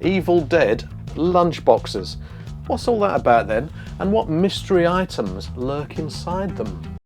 Evil Dead lunchboxes. What's all that about then, and what mystery items lurk inside them?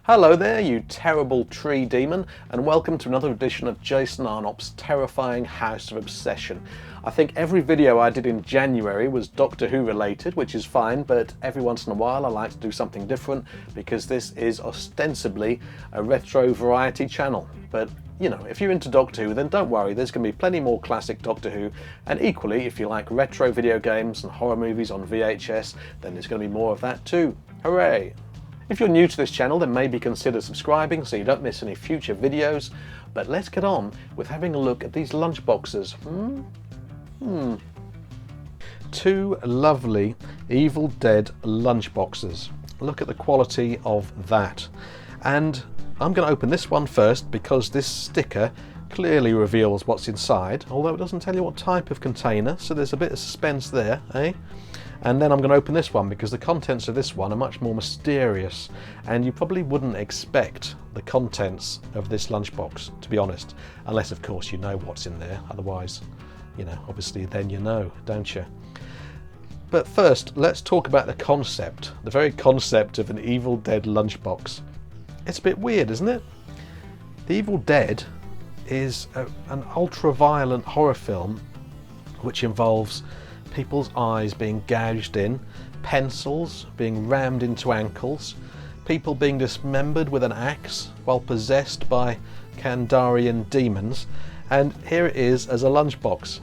Hello there, you terrible tree demon, and welcome to another edition of Jason Arnopp's terrifying House of Obsession. I think every video I did in January was Doctor Who related, which is fine, but every once in a while I like to do something different because this is ostensibly a retro variety channel. But you know, if you're into Doctor Who, then don't worry, there's going to be plenty more classic Doctor Who, and equally, if you like retro video games and horror movies on VHS, then there's going to be more of that too. Hooray! If you're new to this channel, then maybe consider subscribing so you don't miss any future videos. But let's get on with having a look at these lunchboxes. Two lovely Evil Dead lunchboxes. Look at the quality of that. And I'm going to open this one first because this sticker clearly reveals what's inside, although it doesn't tell you what type of container, so there's a bit of suspense there, eh? And then I'm going to open this one because the contents of this one are much more mysterious, and you probably wouldn't expect the contents of this lunchbox, to be honest, unless of course you know what's in there. Otherwise, you know, obviously then you know, don't you? But first, let's talk about the concept, the very concept of an Evil Dead lunchbox. It's a bit weird, isn't it? The Evil Dead is an ultra-violent horror film which involves people's eyes being gouged in, pencils being rammed into ankles, people being dismembered with an axe while possessed by Kandarian demons, and here it is as a lunchbox.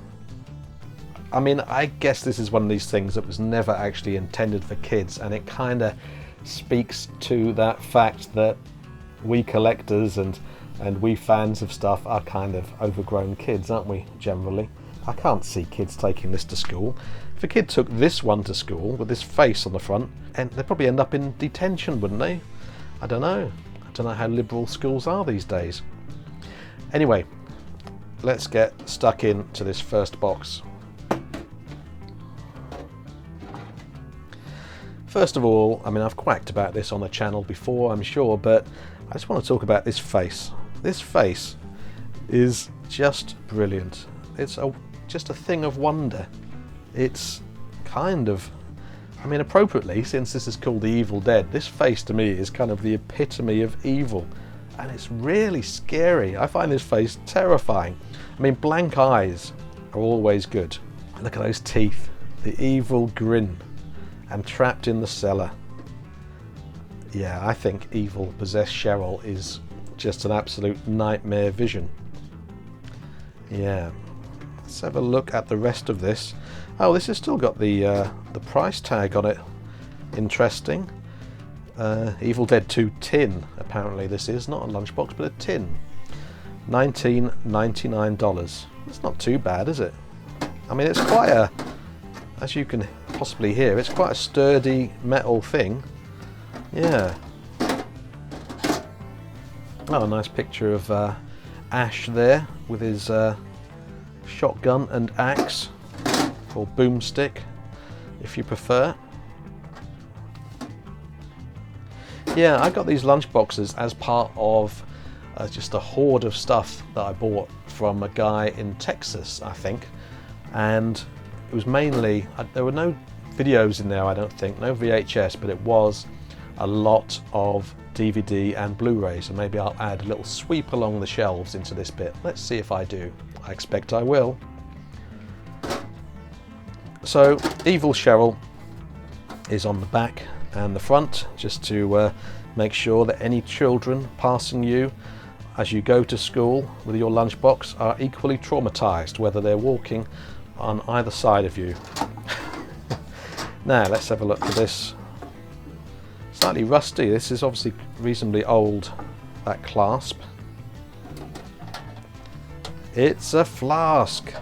I mean, I guess this is one of these things that was never actually intended for kids, and it kind of speaks to that fact that we collectors and we fans of stuff are kind of overgrown kids, aren't we, generally? I can't see kids taking this to school. If a kid took this one to school with this face on the front, and they'd probably end up in detention, wouldn't they? I don't know. I don't know how liberal schools are these days. Anyway, let's get stuck into this first box. First of all, I mean, I've quacked about this on the channel before, I'm sure, but I just want to talk about this face. This face is just brilliant. It's just a thing of wonder. It's kind of, I mean, appropriately, since this is called the Evil Dead, this face to me is kind of the epitome of evil, and it's really scary. I find this face terrifying. I mean, blank eyes are always good. Look at those teeth, the evil grin, and trapped in the cellar. Yeah, I think evil possessed Cheryl is just an absolute nightmare vision. Yeah. Let's have a look at the rest of this. Oh, this has still got the price tag on it. Interesting. Evil Dead 2 tin, apparently this is. Not a lunchbox, but a tin. $19.99. It's not too bad, is it? I mean, it's quite a, as you can possibly hear, it's quite a sturdy metal thing. Yeah. Oh, a nice picture of Ash there with his shotgun and axe, or boomstick if you prefer. Yeah, I got these lunchboxes as part of just a hoard of stuff that I bought from a guy in Texas, I think, and it was mainly, there were no videos in there, I don't think, no VHS, but it was a lot of DVD and Blu-rays, and maybe I'll add a little sweep along the shelves into this bit. Let's see if I do. I expect I will. So, Evil Cheryl is on the back and the front, just to make sure that any children passing you as you go to school with your lunchbox are equally traumatized, whether they're walking on either side of you. Now, let's have a look at this. Slightly rusty. This is obviously reasonably old, that clasp. It's a flask.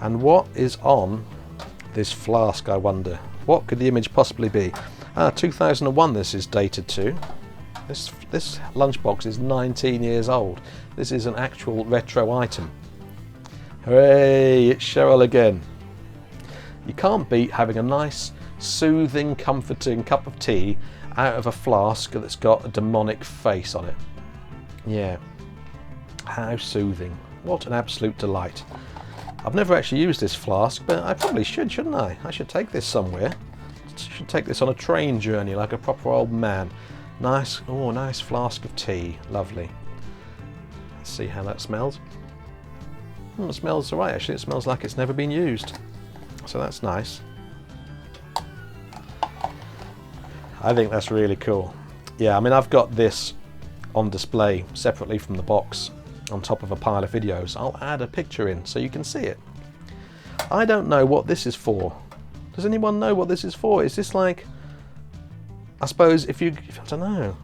And what is on this flask, I wonder? What could the image possibly be? 2001 this is dated to. This lunchbox is 19 years old. This is an actual retro item. Hooray, it's Cheryl again. You can't beat having a nice, soothing, comforting cup of tea out of a flask that's got a demonic face on it. Yeah, how soothing. What an absolute delight. I've never actually used this flask, but I probably should, shouldn't I? I should take this somewhere. Should take this on a train journey like a proper old man. Nice, oh, nice flask of tea. Lovely. Let's see how that smells. It smells alright actually. It smells like it's never been used. So that's nice. I think that's really cool. Yeah, I mean, I've got this on display separately from the box on top of a pile of videos. I'll add a picture in so you can see it. I don't know what this is for. Does anyone know what this is for? Is this like, I suppose I don't know.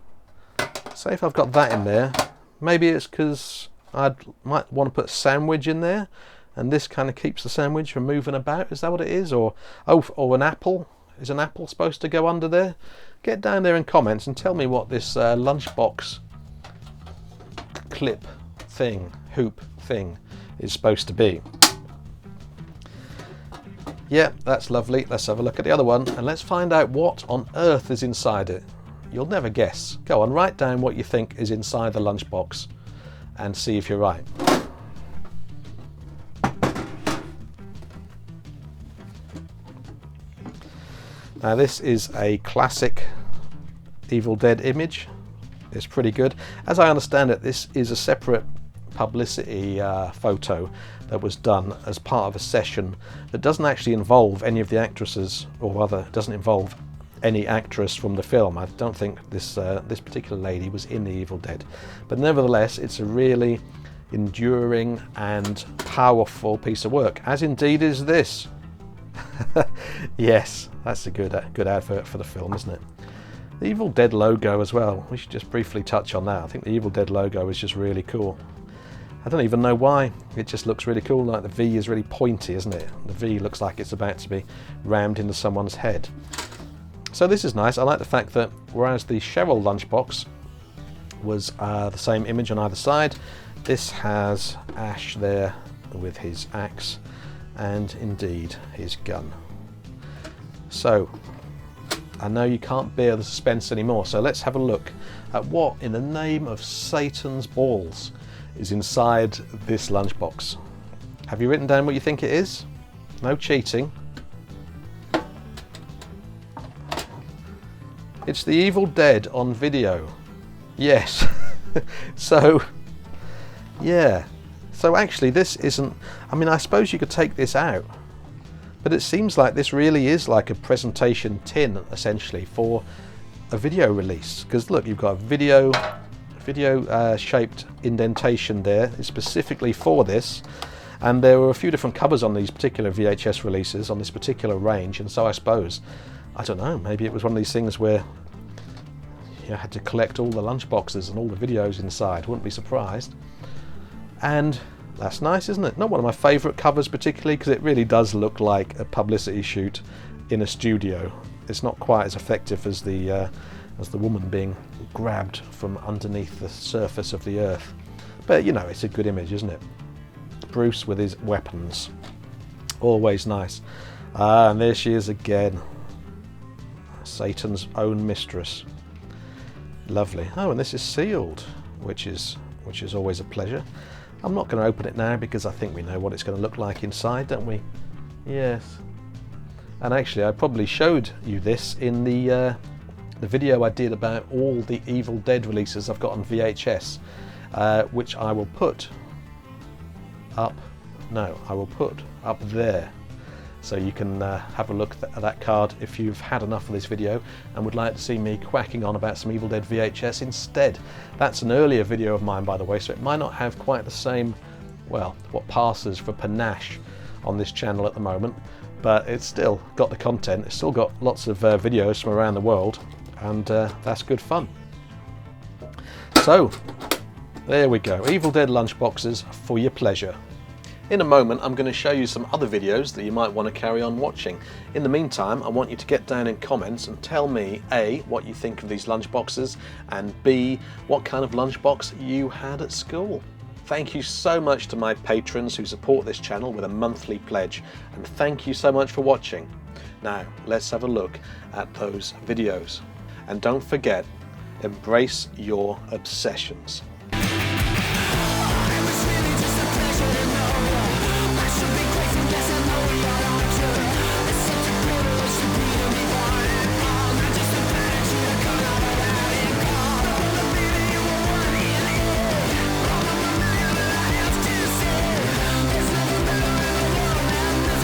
Say if I've got that in there, maybe it's because I might want to put a sandwich in there and this kind of keeps the sandwich from moving about. Is that what it is? Or an apple? Is an apple supposed to go under there? Get down there in comments and tell me what this lunchbox clip thing, hoop thing is supposed to be. Yeah, that's lovely. Let's have a look at the other one and let's find out what on earth is inside it. You'll never guess. Go on, write down what you think is inside the lunchbox and see if you're right. Now this is a classic Evil Dead image. It's pretty good. As I understand it, this is a separate publicity photo that was done as part of a session that doesn't actually involve any of the actresses, or rather doesn't involve any actress from the film. I don't think this particular lady was in the Evil Dead, but nevertheless it's a really enduring and powerful piece of work, as indeed is this. Yes, that's a good advert for the film, isn't it? The Evil Dead logo as well, we should just briefly touch on that. I think the Evil Dead logo is just really cool. I don't even know why, it just looks really cool. Like the V is really pointy, isn't it? The V looks like it's about to be rammed into someone's head. So this is nice. I like the fact that whereas the Cheryl lunchbox was the same image on either side, this has Ash there with his axe and indeed his gun. So I know you can't bear the suspense anymore, so let's have a look at what in the name of Satan's balls is inside this lunchbox. Have you written down what you think it is? No cheating. It's the Evil Dead on video. Yes. So yeah, so actually this isn't, I mean, I suppose you could take this out, but it seems like this really is like a presentation tin essentially for a video release, because look, you've got a video shaped indentation there. It's specifically for this, and there were a few different covers on these particular VHS releases on this particular range, and so I suppose, I don't know, maybe it was one of these things where you had to collect all the lunchboxes and all the videos inside. Wouldn't be surprised. And that's nice, isn't it? Not one of my favourite covers particularly, because it really does look like a publicity shoot in a studio. It's not quite as effective as the woman being grabbed from underneath the surface of the earth. But you know, it's a good image, isn't it? Bruce with his weapons. Always nice. And there she is again. Satan's own mistress. Lovely. Oh, and this is sealed, which is always a pleasure. I'm not going to open it now because I think we know what it's going to look like inside, don't we? Yes. And actually, I probably showed you this in the video I did about all the Evil Dead releases I've got on VHS, which I will put up. No, I will put up there. So you can have a look at that card if you've had enough of this video and would like to see me quacking on about some Evil Dead VHS instead. That's an earlier video of mine, by the way, so it might not have quite the same, well, what passes for panache on this channel at the moment, but it's still got the content. It's still got lots of videos from around the world, and that's good fun. So there we go, Evil Dead lunchboxes for your pleasure. In a moment, I'm going to show you some other videos that you might want to carry on watching. In the meantime, I want you to get down in comments and tell me A, what you think of these lunchboxes, and B, what kind of lunchbox you had at school. Thank you so much to my patrons who support this channel with a monthly pledge, and thank you so much for watching. Now, let's have a look at those videos. And don't forget, embrace your obsessions.